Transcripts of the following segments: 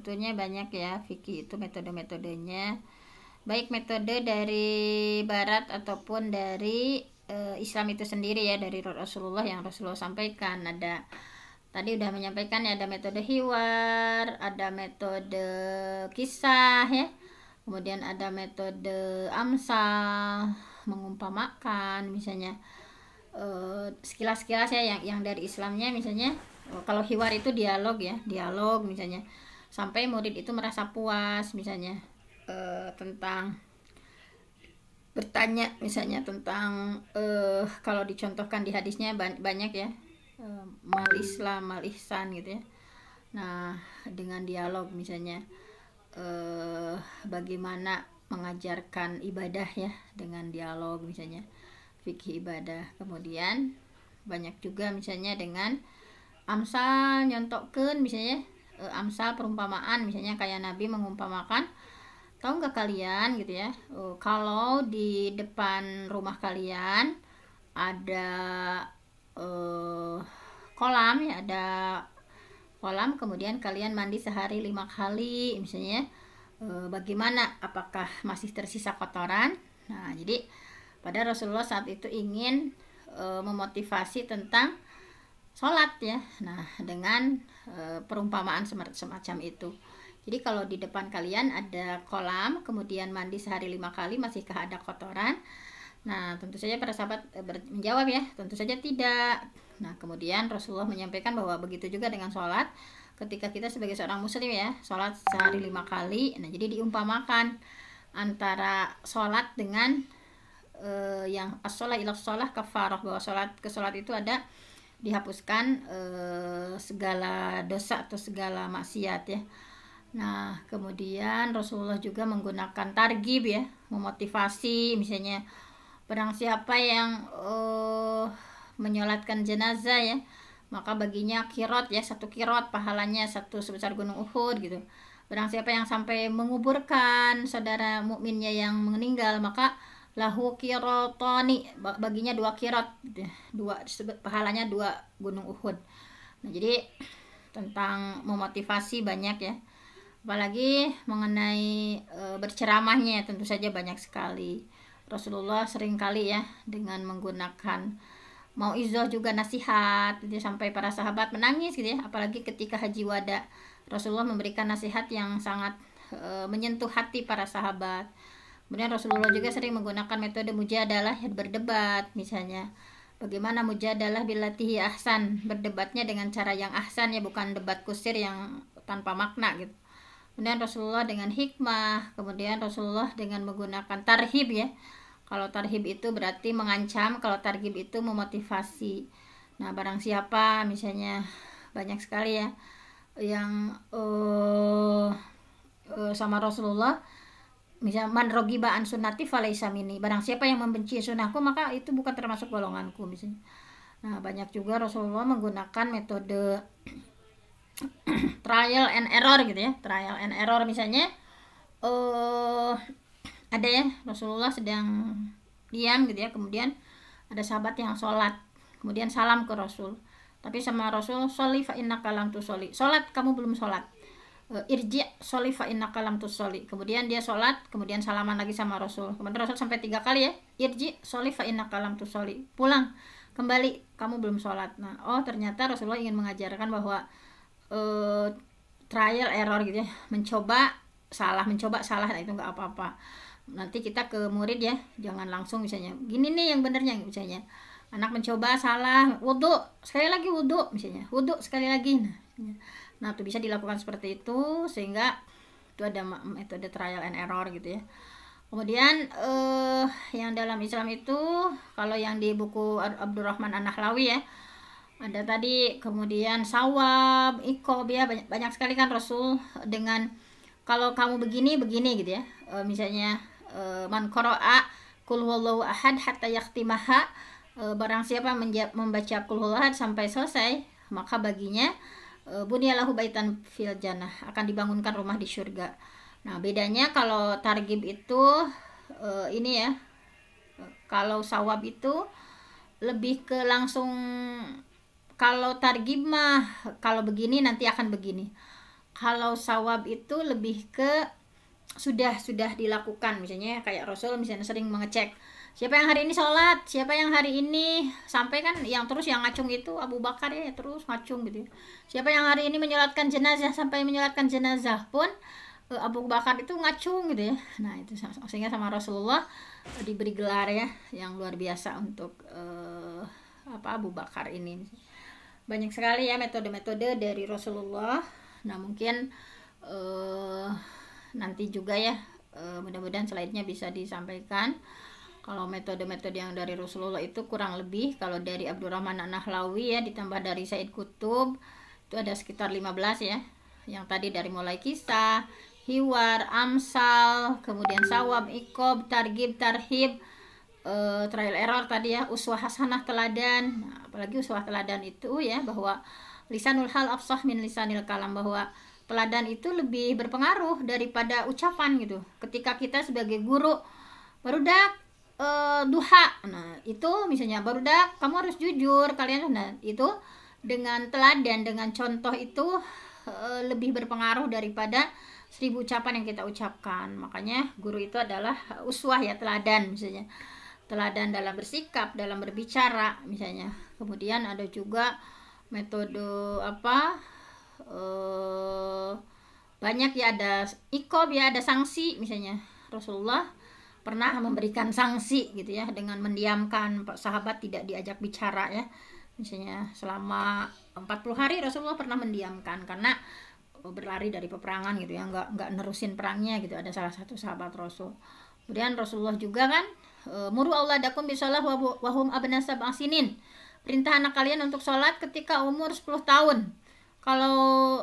sebetulnya banyak ya fikih itu metode-metodenya, baik metode dari barat ataupun dari Islam itu sendiri ya, dari Rasulullah yang Rasulullah sampaikan. Ada tadi udah menyampaikan ya, ada metode hiwar, ada metode kisah ya, kemudian ada metode amsal, mengumpamakan misalnya. Sekilas-sekilas ya yang dari Islamnya misalnya, kalau hiwar itu dialog ya, dialog misalnya sampai murid itu merasa puas misalnya, tentang bertanya misalnya tentang kalau dicontohkan di hadisnya banyak ya, mal Islam, mal ihsan gitu ya. Nah dengan dialog misalnya bagaimana mengajarkan ibadah ya dengan dialog misalnya, fikih ibadah. Kemudian banyak juga misalnya dengan amsal, nyontokeun misalnya, amsal perumpamaan misalnya kayak Nabi mengumpamakan, tahu nggak kalian gitu ya, kalau di depan rumah kalian ada kolam ya, ada kolam, kemudian kalian mandi sehari 5 kali misalnya, bagaimana, apakah masih tersisa kotoran? Nah jadi pada Rasulullah saat itu ingin memotivasi tentang sholat ya. Nah dengan perumpamaan semacam itu. Jadi kalau di depan kalian ada kolam, kemudian mandi sehari 5 kali, masihkah ada kotoran? Nah tentu saja para sahabat menjawab ya, tentu saja tidak. Nah kemudian Rasulullah menyampaikan bahwa begitu juga dengan sholat. Ketika kita sebagai seorang muslim ya, sholat sehari 5 kali. Nah jadi diumpamakan antara sholat dengan yang as-sholah ila sholah kafarah, bahwa sholat ke sholat itu ada dihapuskan segala dosa atau segala maksiat ya. Nah kemudian Rasulullah juga menggunakan targhib ya, memotivasi misalnya, barang siapa yang menyolatkan jenazah ya, maka baginya kirot ya, 1 kirot pahalanya 1 sebesar gunung Uhud gitu. Barang siapa yang sampai menguburkan saudara mukminnya yang meninggal, maka lahu kirotoni, baginya 2 kirot gitu, 2 pahalanya 2 gunung Uhud. Nah jadi tentang memotivasi banyak ya, apalagi mengenai berceramahnya tentu saja banyak sekali. Rasulullah sering kali ya dengan menggunakan mauizah juga, nasihat gitu, sampai para sahabat menangis gitu ya, apalagi ketika haji wada. Rasulullah memberikan nasihat yang sangat menyentuh hati para sahabat. Kemudian Rasulullah juga sering menggunakan metode mujadalah, berdebat misalnya. Bagaimana mujadalah billatihi ahsan, berdebatnya dengan cara yang ahsan ya, bukan debat kusir yang tanpa makna gitu. Kemudian Rasulullah dengan hikmah, kemudian Rasulullah dengan menggunakan tarhib ya. Kalau tarhib itu berarti mengancam, kalau targhib itu memotivasi. Nah barang siapa misalnya, banyak sekali ya yang sama Rasulullah, misalnya man rogiba an sunnati falaisa minni, barang siapa yang membenci sunnahku maka itu bukan termasuk golonganku misalnya. Nah banyak juga Rasulullah menggunakan metode trial and error gitu ya, trial and error misalnya, ada ya Rasulullah sedang diam gitu ya, kemudian ada sahabat yang sholat, kemudian salam ke Rasul, tapi sama Rasul, sholli fa innaka lam tusolli, sholat kamu belum sholat, irji sholli fa innaka lam tusolli, kemudian dia sholat, kemudian salaman lagi sama Rasul, kemudian Rasul sampai 3 kali ya, irji sholli fa innaka lam tusolli, pulang kembali kamu belum sholat. Nah ternyata Rasulullah ingin mengajarkan bahwa trial error gitu ya, mencoba salah, nah itu nggak apa-apa. Nanti kita ke murid ya, jangan langsung misalnya gini nih yang benernya misalnya, anak mencoba salah, wudhu sekali lagi, wudhu misalnya, wudhu sekali lagi. Nah tuh bisa dilakukan seperti itu, sehingga itu ada metode trial and error gitu ya. Kemudian yang dalam Islam itu, kalau yang di buku Abdurrahman An-Nahlawi ya, ada tadi, kemudian sawab, ikob ya, banyak sekali kan Rasul dengan kalau kamu begini gitu ya, misalnya man qara'a qul huwallahu ahad hatta yakhtimaha, barang siapa membaca qul huwallahu ahad sampai selesai, maka baginya bunyalahu baitan fil jannah, akan dibangunkan rumah di surga. Nah bedanya kalau targhib itu ini ya, kalau sawab itu lebih ke langsung, kalau targhib mah kalau begini nanti akan begini, Kalau sawab itu lebih ke sudah dilakukan, misalnya kayak Rasul misalnya sering mengecek siapa yang hari ini sholat, siapa yang hari ini, sampai kan yang terus yang ngacung itu Abu Bakar ya, terus ngacung gitu ya. Siapa yang hari ini menyolatkan jenazah, sampai menyolatkan jenazah pun Abu Bakar itu ngacung gitu ya. Nah itu sehingga sama Rasulullah diberi gelar ya yang luar biasa untuk Abu Bakar ini. Banyak sekali ya metode-metode dari Rasulullah. Nah mungkin nanti juga ya mudah-mudahan slide-nya bisa disampaikan. Kalau metode-metode yang dari Rasulullah itu kurang lebih, kalau dari Abdurrahman An-Nahlawi ya ditambah dari Said Qutb itu ada sekitar 15 ya. Yang tadi dari mulai kisah, hiwar, amsal, kemudian sawab, ikob, targib, tarhib, trial error tadi ya, uswah hasanah, teladan. Nah, apalagi uswah teladan itu ya, bahwa lisanul hal afsah min lisanil kalam, bahwa teladan itu lebih berpengaruh daripada ucapan gitu. Ketika kita sebagai guru, barudak duha, nah itu misalnya barudak kamu harus jujur kalian, nah itu dengan teladan, dengan contoh itu lebih berpengaruh daripada 1000 ucapan yang kita ucapkan. Makanya guru itu adalah uswah ya, teladan, misalnya teladan dalam bersikap, dalam berbicara misalnya. Kemudian ada juga metode banyak ya, ada ikob ya, ada sanksi misalnya. Rasulullah pernah memberikan sanksi gitu ya, dengan mendiamkan sahabat, tidak diajak bicara ya, misalnya selama 40 hari Rasulullah pernah mendiamkan karena berlari dari peperangan gitu ya, nggak nerusin perangnya gitu, ada salah satu sahabat Rasul. Kemudian Rasulullah juga kan muru auladakum bisalah wahum abna sab'a sinin, perintah anak kalian untuk sholat ketika umur 10 tahun. Kalau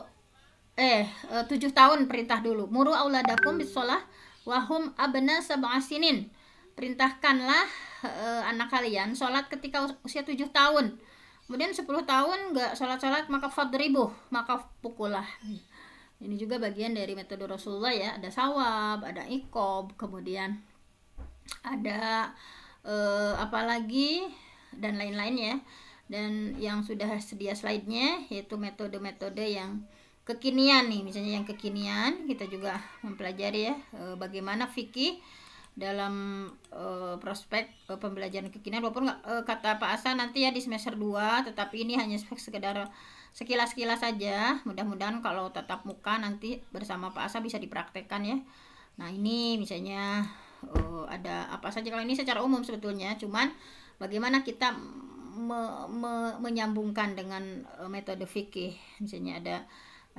7 tahun perintah dulu, muru auladakum bisalah wahum abna sab'a sinin, perintahkanlah anak kalian sholat ketika usia 7 tahun. Kemudian 10 tahun nggak sholat, maka fadribuh, maka pukullah. Ini juga bagian dari metode Rasulullah ya, ada sawab, ada ikob, kemudian ada apalagi dan lain-lainnya. Dan yang sudah sedia slide-nya yaitu metode-metode yang kekinian nih, misalnya yang kekinian kita juga mempelajari ya bagaimana fikih dalam prospek pembelajaran kekinian, walaupun kata Pak Asa nanti ya di semester 2, tetapi ini hanya sekedar sekilas-kilas saja. Mudah-mudahan kalau tatap muka nanti bersama Pak Asa bisa dipraktekkan ya. Nah ini misalnya ada apa saja, kalau ini secara umum sebetulnya, cuman bagaimana kita menyambungkan dengan metode fikih. Misalnya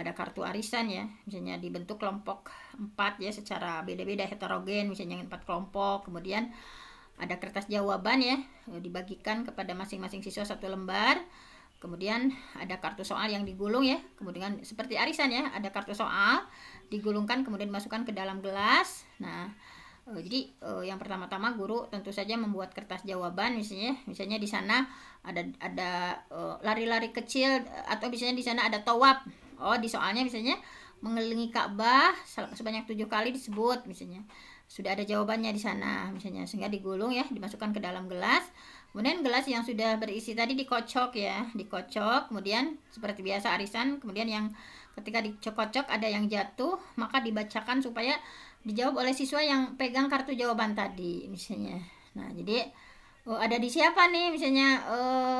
ada kartu arisan ya, misalnya dibentuk kelompok 4 ya, secara beda-beda heterogen, misalnya 4 kelompok. Kemudian ada kertas jawaban ya, dibagikan kepada masing-masing siswa 1 lembar. Kemudian ada kartu soal yang digulung ya, kemudian seperti arisan ya, ada kartu soal digulungkan kemudian dimasukkan ke dalam gelas. Nah jadi yang pertama-tama guru tentu saja membuat kertas jawaban, misalnya di sana ada lari-lari kecil, atau misalnya di sana ada tawab. Di soalnya misalnya mengelilingi Ka'bah sebanyak 7 kali disebut, misalnya sudah ada jawabannya di sana misalnya, sehingga digulung ya, dimasukkan ke dalam gelas. Kemudian gelas yang sudah berisi tadi dikocok ya, kemudian seperti biasa arisan. Kemudian yang ketika dikocok ada yang jatuh, maka dibacakan supaya dijawab oleh siswa yang pegang kartu jawaban tadi misalnya. Nah jadi ada di siapa nih misalnya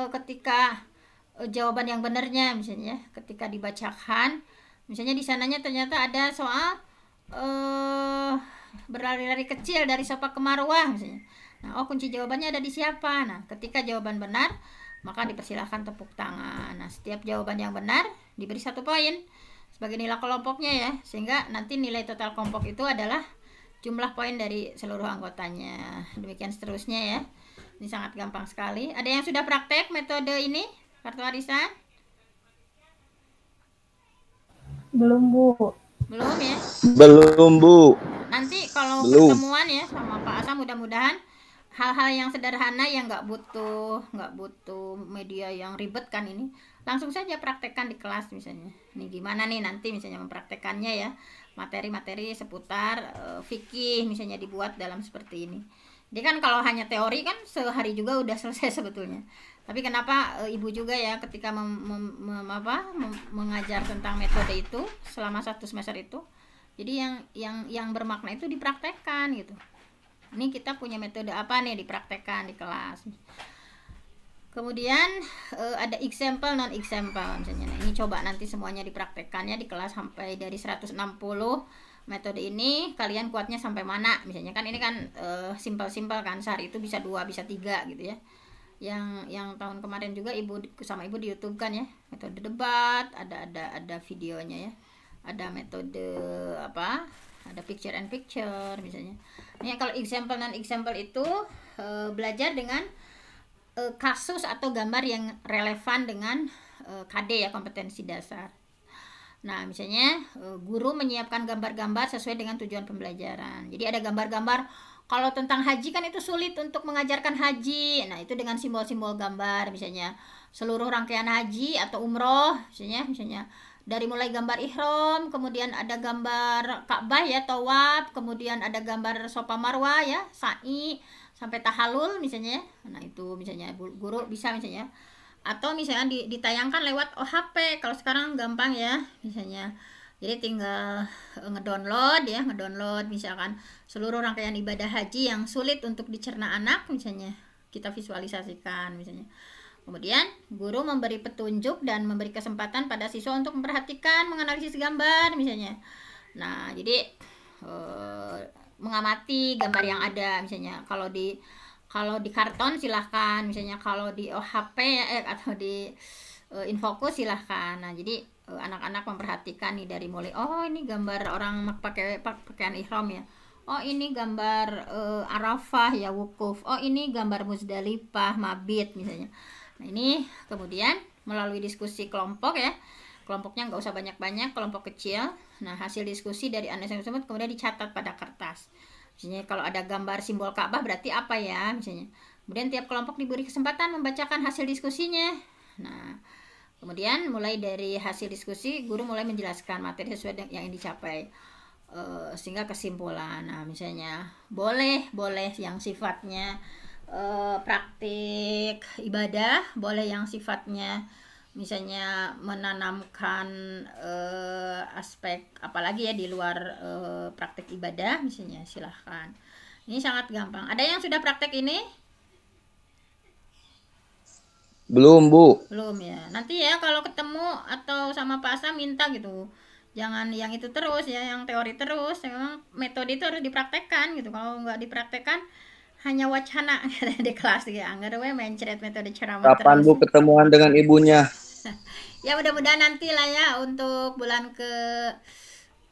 ketika jawaban yang benarnya, misalnya ketika dibacakan, misalnya di sananya ternyata ada soal berlari-lari kecil dari Safa ke Marwah misalnya. Nah kunci jawabannya ada di siapa. Nah ketika jawaban benar maka dipersilahkan tepuk tangan. Nah setiap jawaban yang benar diberi 1 poin sebagai nilai kelompoknya ya, sehingga nanti nilai total kelompok itu adalah jumlah poin dari seluruh anggotanya. Demikian seterusnya ya. Ini sangat gampang sekali. Ada yang sudah praktek metode ini, kartu arisan? Belum, Bu. Belum ya? Belum, Bu. Nanti kalau pertemuan ya sama Pak Asa, mudah-mudahan hal-hal yang sederhana yang nggak butuh media yang ribet kan, ini langsung saja praktekkan di kelas misalnya. Ini gimana nih nanti misalnya mempraktekannya ya, materi-materi seputar fikih misalnya dibuat dalam seperti ini. Jadi kan kalau hanya teori kan sehari juga udah selesai sebetulnya. Tapi kenapa ibu juga ya ketika mengajar tentang metode itu selama 1 semester itu, jadi yang bermakna itu dipraktekkan gitu. Ini kita punya metode apa nih, dipraktekkan di kelas. Kemudian ada example non example misalnya. Nah, ini coba nanti semuanya dipraktekkan ya di kelas sampai dari 160 metode ini kalian kuatnya sampai mana misalnya. Kan ini kan simpel-simpel kan, sehari itu bisa 2 bisa 3 gitu ya. Yang tahun kemarin juga ibu sama ibu di YouTube kan ya, metode debat, ada videonya ya. Ada metode apa? Ada picture and picture misalnya. Ini kalau example non example itu belajar dengan kasus atau gambar yang relevan dengan KD ya, kompetensi dasar. Nah, misalnya guru menyiapkan gambar-gambar sesuai dengan tujuan pembelajaran. Jadi ada gambar-gambar, kalau tentang haji kan itu sulit untuk mengajarkan haji. Nah, itu dengan simbol-simbol gambar, misalnya seluruh rangkaian haji atau umroh, misalnya dari mulai gambar ihram, kemudian ada gambar Ka'bah ya, tawaf, kemudian ada gambar Safa Marwah ya, sa'i, sampai tahalul misalnya. Nah, itu misalnya guru bisa misalnya, atau misalnya ditayangkan lewat OHP. Kalau sekarang gampang ya misalnya, jadi tinggal ngedownload misalkan seluruh rangkaian ibadah haji yang sulit untuk dicerna anak misalnya, kita visualisasikan misalnya. Kemudian guru memberi petunjuk dan memberi kesempatan pada siswa untuk memperhatikan, menganalisis gambar misalnya. Nah, jadi mengamati gambar yang ada misalnya. Kalau di karton silahkan misalnya, kalau di OHP atau di Infocus silahkan. Nah, jadi anak-anak memperhatikan nih dari mulai, oh ini gambar orang pakai pakaian ihram ya, oh ini gambar Arafah ya, wukuf, oh ini gambar Muzdalifah, mabit misalnya. Nah, ini kemudian melalui diskusi kelompok ya, kelompoknya nggak usah banyak-banyak, kelompok kecil. Nah, hasil diskusi dari analisis tersebut kemudian dicatat pada kertas. Misalnya kalau ada gambar simbol Ka'bah berarti apa ya misalnya. Kemudian tiap kelompok diberi kesempatan membacakan hasil diskusinya. Nah, kemudian mulai dari hasil diskusi guru mulai menjelaskan materi sesuai yang dicapai sehingga kesimpulan. Nah, misalnya boleh yang sifatnya praktik ibadah, boleh yang sifatnya misalnya menanamkan aspek apalagi ya di luar praktek ibadah misalnya, silahkan. Ini sangat gampang. Ada yang sudah praktek ini? Belum, Bu. Belum ya. Nanti ya kalau ketemu atau sama Pak Asa minta gitu, jangan yang itu terus ya, yang teori terus. Memang metode itu harus dipraktekkan gitu. Kalau nggak dipraktekkan hanya wacana di kelas ya, nggak ada mencret metode ceramah terus. Kapan Bu ketemuan dengan ibunya? Ya mudah-mudahan nanti lah ya, untuk bulan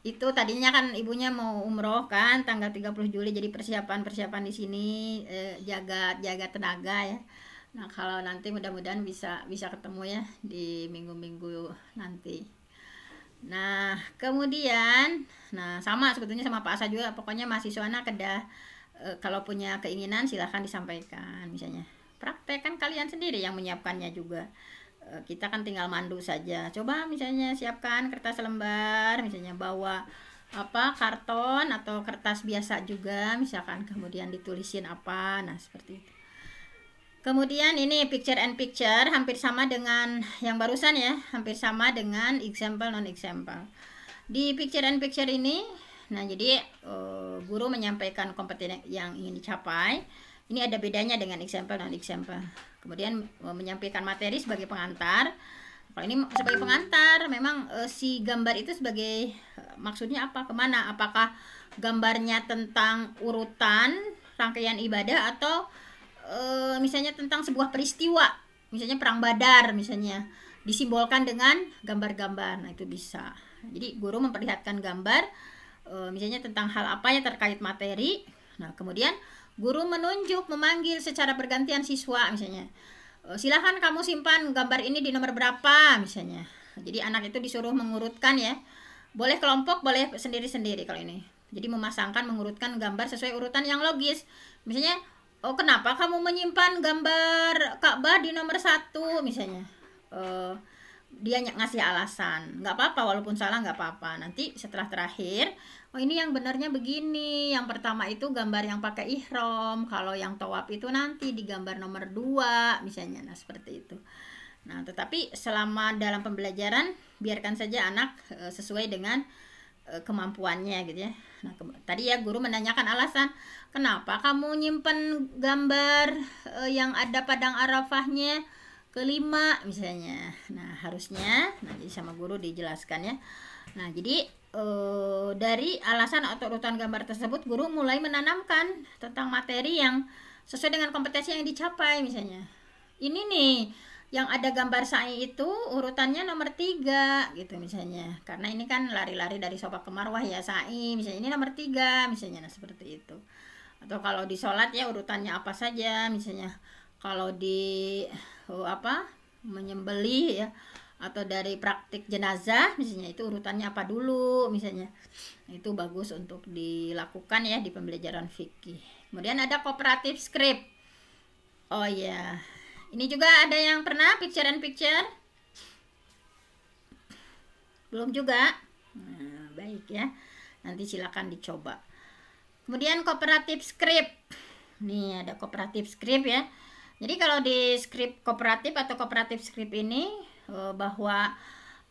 itu tadinya kan ibunya mau umroh kan tanggal 30 Juli, jadi persiapan di sini, jaga tenaga ya. Nah, kalau nanti mudah-mudahan bisa ketemu ya di minggu-minggu nanti. Nah, kemudian sama sebetulnya sama Pak Asa juga, pokoknya mahasiswanya kalau punya keinginan silahkan disampaikan misalnya. Praktek kan kalian sendiri yang menyiapkannya juga. Kita kan tinggal mandu saja. Coba misalnya siapkan kertas lembar, misalnya bawa karton atau kertas biasa juga misalkan, kemudian ditulisin apa. Nah, seperti itu. Kemudian ini picture and picture hampir sama dengan yang barusan ya, hampir sama dengan example non example. Di picture and picture ini, nah jadi guru menyampaikan kompetensi yang ingin dicapai. Ini ada bedanya dengan example non example. Kemudian menyampaikan materi sebagai pengantar. Kalau ini sebagai pengantar, memang si gambar itu sebagai maksudnya apa, kemana? Apakah gambarnya tentang urutan rangkaian ibadah atau misalnya tentang sebuah peristiwa, misalnya perang Badar misalnya, disimbolkan dengan gambar-gambar. Nah, itu bisa. Jadi guru memperlihatkan gambar misalnya tentang hal apa ya terkait materi. Nah, kemudian guru menunjuk, memanggil secara bergantian siswa misalnya, silahkan kamu simpan gambar ini di nomor berapa misalnya. Jadi anak itu disuruh mengurutkan ya, boleh kelompok, boleh sendiri-sendiri kalau ini. Jadi memasangkan, mengurutkan gambar sesuai urutan yang logis. Misalnya, oh kenapa kamu menyimpan gambar Ka'bah di nomor 1 misalnya, dia ngasih alasan, nggak apa-apa, walaupun salah nggak apa-apa. Nanti setelah terakhir, oh ini yang benarnya begini, yang pertama itu gambar yang pakai ihram, kalau yang tawaf itu nanti di gambar nomor 2 misalnya. Nah seperti itu. Nah tetapi selama dalam pembelajaran biarkan saja anak sesuai dengan kemampuannya gitu ya. Nah tadi ya guru menanyakan alasan kenapa kamu nyimpen gambar yang ada padang Arafahnya kelima misalnya. Nah harusnya jadi sama guru dijelaskan ya. Nah jadi dari alasan atau urutan gambar tersebut guru mulai menanamkan tentang materi yang sesuai dengan kompetensi yang dicapai. Misalnya ini nih yang ada gambar sa'i itu urutannya nomor 3 gitu misalnya, karena ini kan lari-lari dari Safa ke Marwah ya sa'i, misalnya ini nomor 3 misalnya. Nah seperti itu. Atau kalau di sholat ya urutannya apa saja, misalnya kalau di menyembelih ya, atau dari praktik jenazah misalnya itu urutannya apa dulu misalnya. Itu bagus untuk dilakukan ya di pembelajaran fikih. Kemudian ada kooperatif script. Oh ya, ini juga ada yang pernah picture and picture? Belum juga? Nah, baik ya. Nanti silakan dicoba. Kemudian kooperatif script. Nih ada kooperatif script ya. Jadi kalau di script kooperatif atau kooperatif script ini bahwa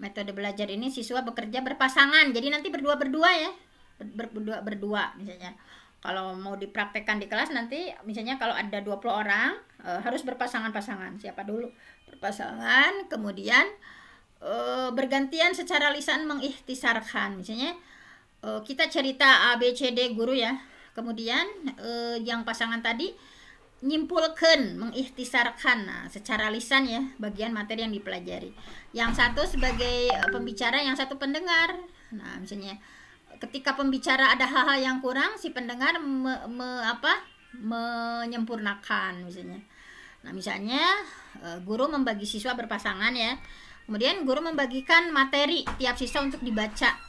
metode belajar ini siswa bekerja berpasangan. Jadi nanti berdua-berdua ya. Berdua misalnya. Kalau mau dipraktekkan di kelas nanti misalnya kalau ada 20 orang harus berpasangan-pasangan. Siapa dulu? Berpasangan, kemudian bergantian secara lisan mengikhtisarkan. Misalnya kita cerita A, B, C, D guru ya. Kemudian yang pasangan tadi nyimpulkan, mengikhtisarkan secara lisan ya bagian materi yang dipelajari. Yang satu sebagai pembicara, yang satu pendengar. Nah, misalnya ketika pembicara ada hal-hal yang kurang, si pendengar menyempurnakan misalnya. Nah, misalnya guru membagi siswa berpasangan ya. Kemudian guru membagikan materi tiap siswa untuk dibaca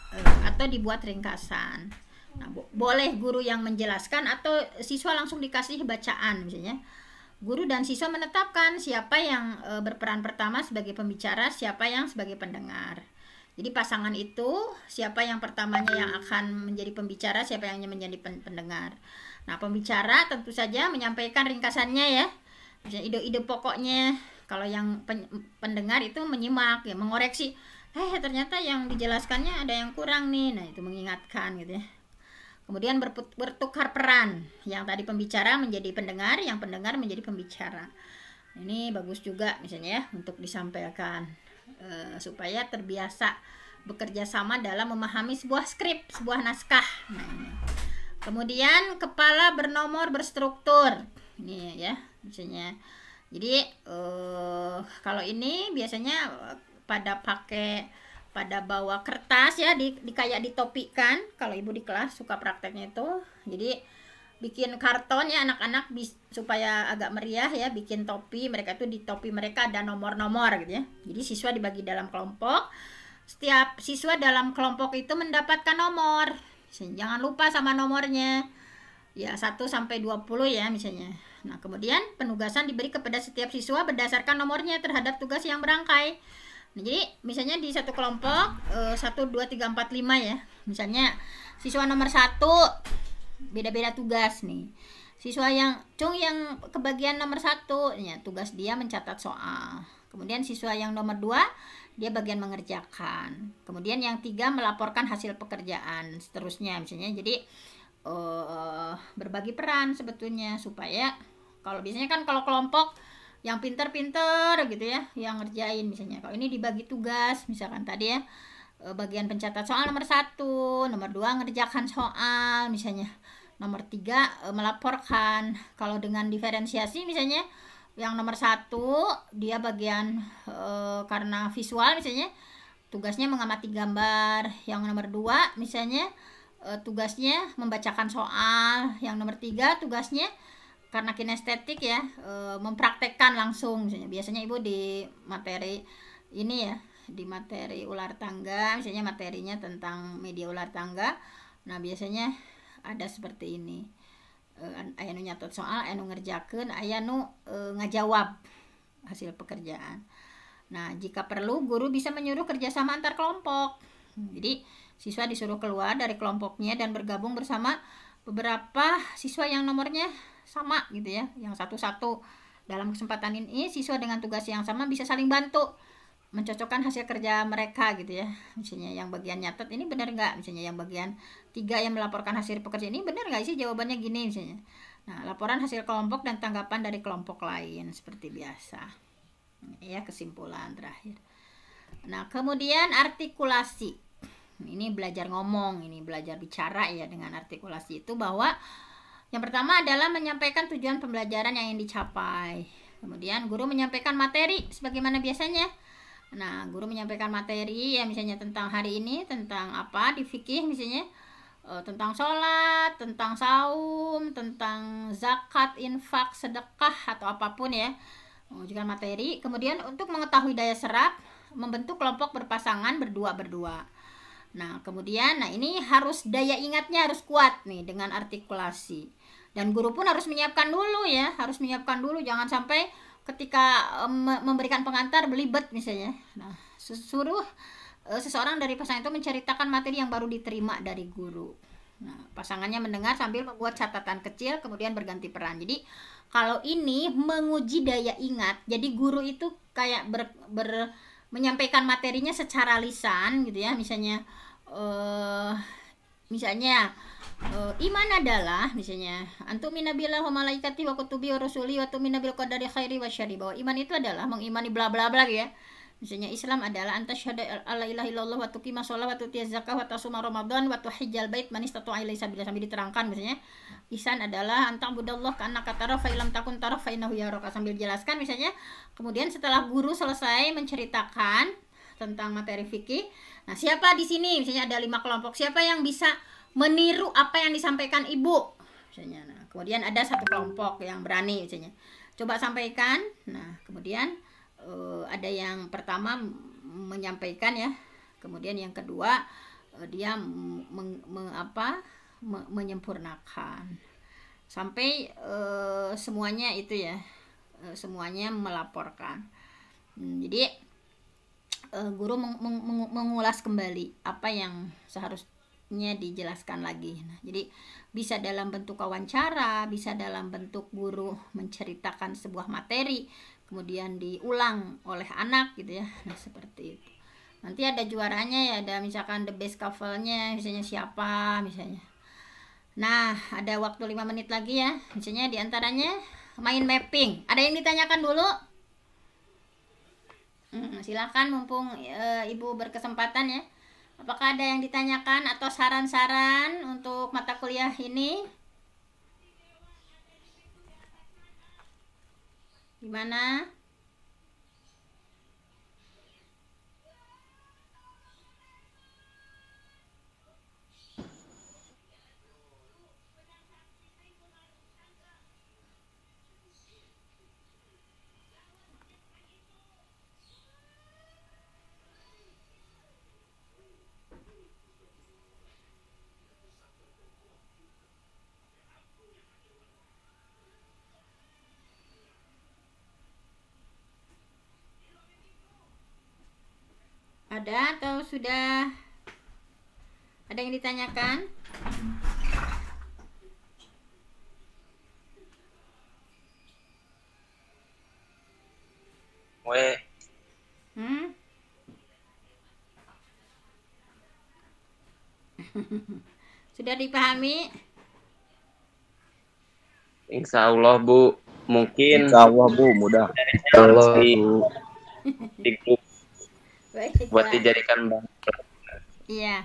atau dibuat ringkasan. Nah, boleh guru yang menjelaskan atau siswa langsung dikasih bacaan misalnya. Guru dan siswa menetapkan siapa yang berperan pertama sebagai pembicara, siapa yang sebagai pendengar. Jadi pasangan itu siapa yang pertamanya yang akan menjadi pembicara, siapa yang menjadi pendengar. Nah, pembicara tentu saja menyampaikan ringkasannya ya. Misalnya ide-ide pokoknya. Kalau yang pendengar itu menyimak ya, mengoreksi. Ternyata yang dijelaskannya ada yang kurang nih. Nah, itu mengingatkan gitu ya. Kemudian bertukar peran. Yang tadi pembicara menjadi pendengar, yang pendengar menjadi pembicara. Ini bagus juga misalnya ya untuk disampaikan. Supaya terbiasa bekerja sama dalam memahami sebuah skrip, sebuah naskah. Nah, ini. Kemudian kepala bernomor berstruktur. Ini ya, misalnya. Jadi kalau ini biasanya pada bawa kertas ya, kayak ditopikan. Kalau ibu di kelas suka prakteknya itu. Jadi bikin karton ya anak-anak supaya agak meriah ya, bikin topi. Mereka itu di topi mereka ada nomor-nomor gitu ya. Jadi siswa dibagi dalam kelompok. Setiap siswa dalam kelompok itu mendapatkan nomor. Jangan lupa sama nomornya. Ya 1 sampai 20 ya misalnya. Nah, kemudian penugasan diberi kepada setiap siswa berdasarkan nomornya terhadap tugas yang berangkai. Nah, jadi misalnya di satu kelompok 1, 2, 3, 4, 5 ya. Misalnya siswa nomor 1 beda-beda tugas nih. Siswa yang kebagian nomor 1 ya, tugas dia mencatat soal. Kemudian siswa yang nomor 2 dia bagian mengerjakan. Kemudian yang 3 melaporkan hasil pekerjaan, seterusnya misalnya. Jadi berbagi peran sebetulnya supaya biasanya kan kalau kelompok yang pinter-pinter gitu ya yang ngerjain misalnya. Kalau ini dibagi tugas misalkan tadi ya bagian pencatat soal nomor 1, nomor 2 ngerjakan soal misalnya, nomor 3 melaporkan. Kalau dengan diferensiasi misalnya yang nomor 1 dia bagian karena visual misalnya tugasnya mengamati gambar, yang nomor 2 misalnya tugasnya membacakan soal, yang nomor 3 tugasnya karena kinestetik ya mempraktekkan langsung misalnya. Biasanya ibu di materi ini ya, di materi ular tangga misalnya, materinya tentang media ular tangga. Nah biasanya ada seperti ini, aya nu nyatet soal, aya nu ngerjakeun, aya nu ngajawab hasil pekerjaan. Nah, jika perlu, guru bisa menyuruh kerjasama antar kelompok. Jadi, siswa disuruh keluar dari kelompoknya dan bergabung bersama beberapa siswa yang nomornya sama gitu ya, yang satu-satu. Dalam kesempatan ini, siswa dengan tugas yang sama bisa saling bantu mencocokkan hasil kerja mereka gitu ya. Misalnya yang bagian nyatet ini benar nggak? Misalnya yang bagian 3 yang melaporkan hasil pekerjaan ini benar nggak sih jawabannya gini misalnya. Nah, laporan hasil kelompok dan tanggapan dari kelompok lain seperti biasa. Ya, kesimpulan terakhir. Nah, kemudian artikulasi. Ini belajar ngomong, ini belajar bicara ya dengan artikulasi itu bahwa yang pertama adalah menyampaikan tujuan pembelajaran yang ingin dicapai. Kemudian guru menyampaikan materi sebagaimana biasanya. Nah, guru menyampaikan materi ya misalnya tentang hari ini, tentang apa di fikih misalnya, tentang sholat, tentang saum, tentang zakat, infak, sedekah atau apapun ya. Mengajukan materi. Kemudian untuk mengetahui daya serap, membentuk kelompok berpasangan berdua-berdua. Nah, kemudian ini harus daya ingatnya harus kuat nih dengan artikulasi. Dan guru pun harus menyiapkan dulu ya, harus menyiapkan dulu, jangan sampai ketika memberikan pengantar belibet misalnya. Nah, suruh seseorang dari pasangan itu menceritakan materi yang baru diterima dari guru. Nah, pasangannya mendengar sambil membuat catatan kecil, kemudian berganti peran. Jadi kalau ini menguji daya ingat, jadi guru itu kayak menyampaikan materinya secara lisan gitu ya. Misalnya iman adalah misalnya antumina billahi wa malaikati wa kutubi wa rusuli wa tumina bil qadari khairi wa syarri, bahwa iman itu adalah mengimani bla bla bla ya. Misalnya Islam adalah antasyhadu alla ilaha illallah wa tuqima shalah wa tutiyaz zakah wa tasuma ramadan wa tuhijjal bait man istata'a ilaihi sabila, sambil diterangkan misalnya. Ihsan adalah anta'budallaha ka'annaka tarahu fa illam takun tarahu fa innahu yaraka, sambil jelaskan misalnya. Kemudian setelah guru selesai menceritakan tentang materi fikih, nah siapa di sini misalnya ada 5 kelompok, siapa yang bisa meniru apa yang disampaikan ibu misalnya. Nah, kemudian ada 1 kelompok yang berani misalnya, coba sampaikan. Nah, kemudian ada yang pertama menyampaikan ya, kemudian yang kedua dia menyempurnakan sampai semuanya itu ya, semuanya melaporkan. Jadi guru mengulas kembali apa yang seharusnya dijelaskan lagi. Nah, jadi bisa dalam bentuk wawancara, bisa dalam bentuk guru menceritakan sebuah materi kemudian diulang oleh anak gitu ya. Nah, seperti itu. Nanti ada juaranya ya, ada misalkan the best couple-nya misalnya siapa misalnya. Nah, ada waktu 5 menit lagi ya. Misalnya diantaranya main mapping. Ada yang ditanyakan dulu? Silakan mumpung ibu berkesempatan ya. Apakah ada yang ditanyakan atau saran-saran untuk mata kuliah ini? Gimana? Ada atau sudah ada yang ditanyakan? Sudah dipahami? Insya Allah Bu, mungkin Insya Allah Bu, mudah. Insya Allah Bu di grup buat Baiklah. dijadikan bahan. Iya.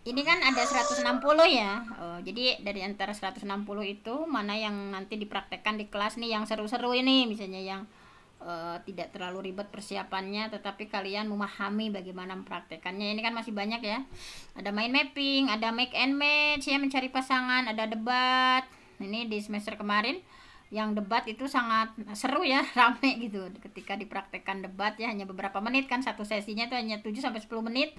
Ini kan ada 160 ya. Jadi dari antara 160 itu mana yang nanti dipraktekkan di kelas nih yang seru-seru ini, misalnya yang tidak terlalu ribet persiapannya, tetapi kalian memahami bagaimana mempraktekannya. Ini kan masih banyak ya. Ada mind mapping, ada make and match ya, mencari pasangan, ada debat. Ini di semester kemarin yang debat itu sangat seru ya, rame gitu ketika dipraktekkan debat ya, hanya beberapa menit kan, satu sesinya itu hanya 7-10 menit,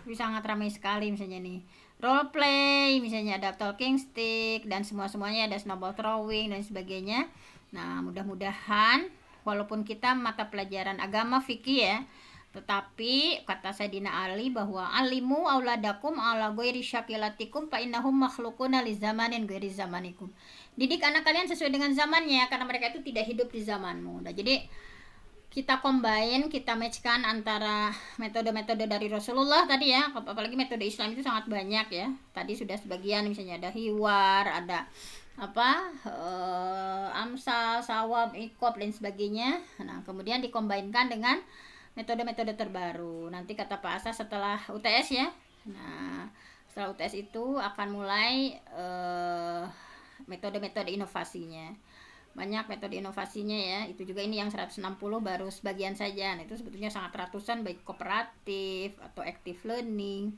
tapi sangat ramai sekali. Misalnya nih role play, misalnya ada talking stick dan semuanya, ada snowball throwing dan sebagainya. Nah, mudah-mudahan walaupun kita mata pelajaran agama fikih ya, tetapi kata Sayyidina Ali bahwa alimu auladakum ala ghairi syakilatikum fa innahum makhluquna li zamanin ghairi zamanikum. Didik anak kalian sesuai dengan zamannya karena mereka itu tidak hidup di zamanmu. Nah, jadi kita combine, kita matchkan antara metode-metode dari Rasulullah tadi ya, apalagi metode Islam itu sangat banyak ya. Tadi sudah sebagian, misalnya ada hiwar, ada amsal, sawab, iqab dan sebagainya. Nah, kemudian dikombinkan dengan metode-metode terbaru. Nanti kata Pak Asa setelah UTS ya. Nah, setelah UTS itu akan mulai metode-metode inovasinya. Banyak metode inovasinya ya, itu juga ini yang 160 baru sebagian saja. Nah, itu sebetulnya sangat ratusan, baik kooperatif atau active learning.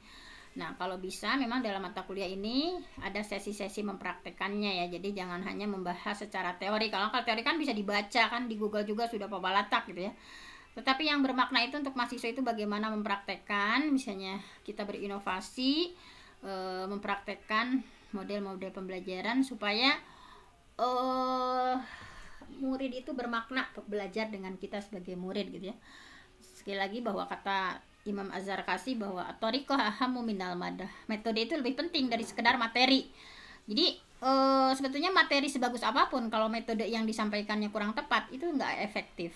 Nah, kalau bisa memang dalam mata kuliah ini ada sesi-sesi mempraktekannya ya, jadi jangan hanya membahas secara teori. Kalau teori kan bisa dibaca kan, di Google juga sudah pabalatak gitu ya. Tetapi yang bermakna itu untuk mahasiswa itu bagaimana mempraktekkan, misalnya kita berinovasi, mempraktekkan model-model pembelajaran supaya murid itu bermakna belajar dengan kita sebagai murid gitu ya. Sekali lagi bahwa kata Imam Az-Zarkashi bahwa at-thariqah ahammu minal madah. Metode itu lebih penting dari sekedar materi. Jadi sebetulnya materi sebagus apapun kalau metode yang disampaikannya kurang tepat itu nggak efektif.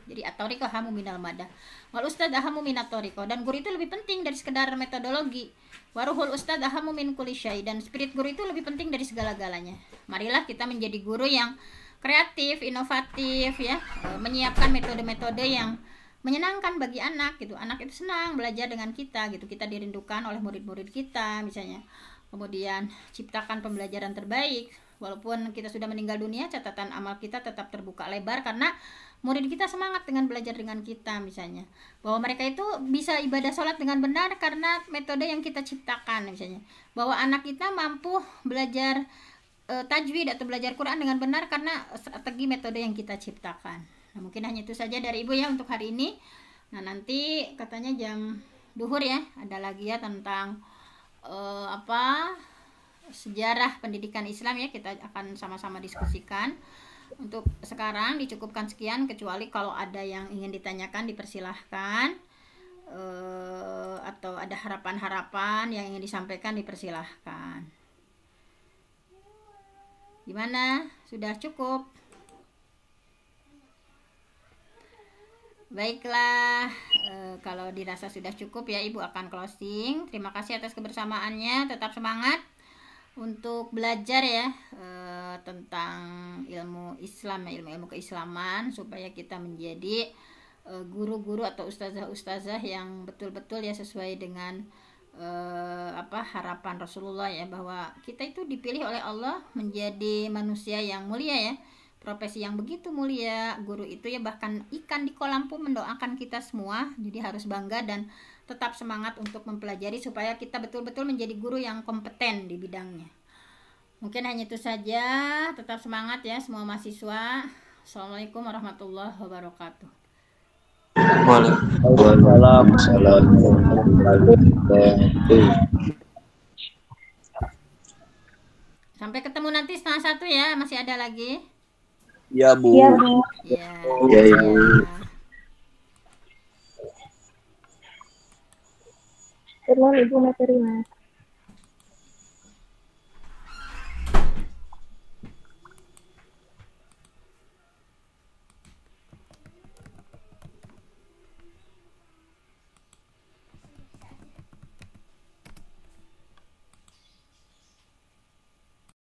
Jadi at-thariqah ahammu minal madah. Wal ustad ahammu minat thariqah, dan guru itu lebih penting dari sekedar metodologi. Waruhul ustad ahammu min kulli syai, dan spirit guru itu lebih penting dari segala-galanya. Marilah kita menjadi guru yang kreatif, inovatif ya, menyiapkan metode-metode yang menyenangkan bagi anak gitu. Anak itu senang belajar dengan kita gitu. Kita dirindukan oleh murid-murid kita misalnya. Kemudian ciptakan pembelajaran terbaik. Walaupun kita sudah meninggal dunia, catatan amal kita tetap terbuka lebar karena murid kita semangat dengan belajar dengan kita misalnya. Bahwa mereka itu bisa ibadah sholat dengan benar karena metode yang kita ciptakan misalnya. Bahwa anak kita mampu belajar tajwid atau belajar Quran dengan benar karena strategi metode yang kita ciptakan. Nah, mungkin hanya itu saja dari Ibu ya untuk hari ini. Nah, nanti katanya jam duhur ya, ada lagi ya tentang sejarah pendidikan Islam ya, kita akan sama-sama diskusikan. Untuk sekarang dicukupkan sekian, kecuali kalau ada yang ingin ditanyakan dipersilahkan, atau ada harapan-harapan yang ingin disampaikan dipersilahkan. Gimana? Sudah cukup? Baiklah, kalau dirasa sudah cukup ya Ibu akan closing. Terima kasih atas kebersamaannya, tetap semangat untuk belajar ya tentang ilmu Islam, ilmu keislaman, supaya kita menjadi guru-guru atau ustazah-ustazah yang betul-betul ya sesuai dengan harapan Rasulullah ya, bahwa kita itu dipilih oleh Allah menjadi manusia yang mulia ya, profesi yang begitu mulia. Guru itu ya bahkan ikan di kolam pun mendoakan kita semua. Jadi harus bangga dan tetap semangat untuk mempelajari supaya kita betul-betul menjadi guru yang kompeten di bidangnya. Mungkin hanya itu saja. Tetap semangat ya semua mahasiswa. Assalamualaikum warahmatullahi wabarakatuh. Waalaikumsalam. Sampai ketemu nanti 12:30 ya. Masih ada lagi? Ya Bu. Iya, Bu. Ya. Ya, Ibu. Terus Ibu materi, Mas.